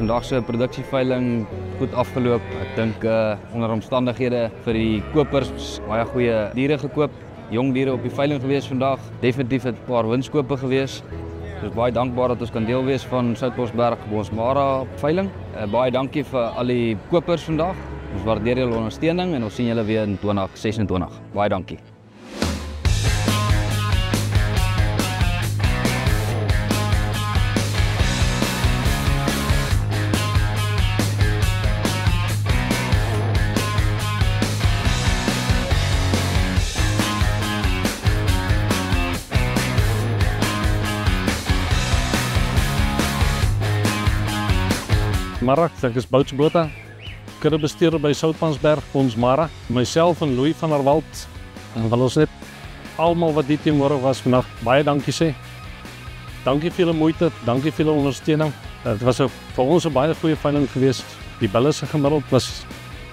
vandag se produksieveiling goed afgeloop. Ek dink onder omstandighede vir die kopers baie goeie diere gekoop. Jong diere op die veiling gewees vandag. Definitief 'n paar winskope gewees. Ons is baie dankbaar dat ons kan deel wees van Soutbosberg Bosmara veiling. Baie dankie vir al die kopers vandag. Ons waardeer julle ondersteuning en ons sien julle weer in 2026. Baie dankie. Marak, ek is Bouts Botha, kuddebestuurder by Soutpansberg Bosmara. Myself en Louis van der Walt. En wil ons net almal wat hier teenwoordig was vandag baie dankie sê. Dankie vir julle moeite, dankie vir julle ondersteuning. Dit was vir ons 'n baie goeie veiling geweest. Die bulle se gemiddeld was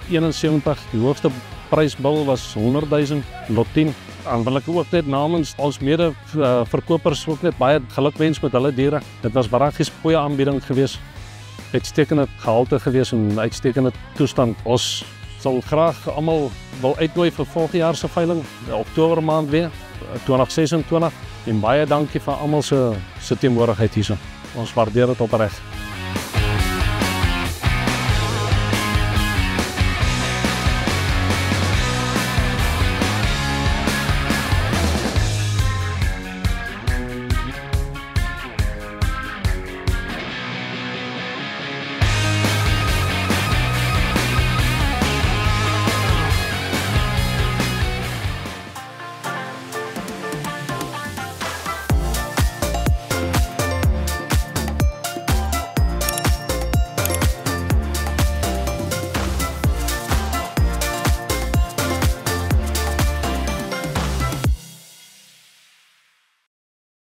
71, die hoogste prysbil was 100 000, lot 10. En wil ek ook net namens ons mede verkopers ook net baie gelukwens met hulle diere. Dit was baie goeie aanbieding geweest. Uitstekende gehalte gewees en uitstekende toestand. Ons sal graag almal wil uitnooi vir volgende jaar se veiling, Oktober maand weer, 2026. En baie dankie vir almal se teenwoordigheid hierso. Ons waardeer dit opreg.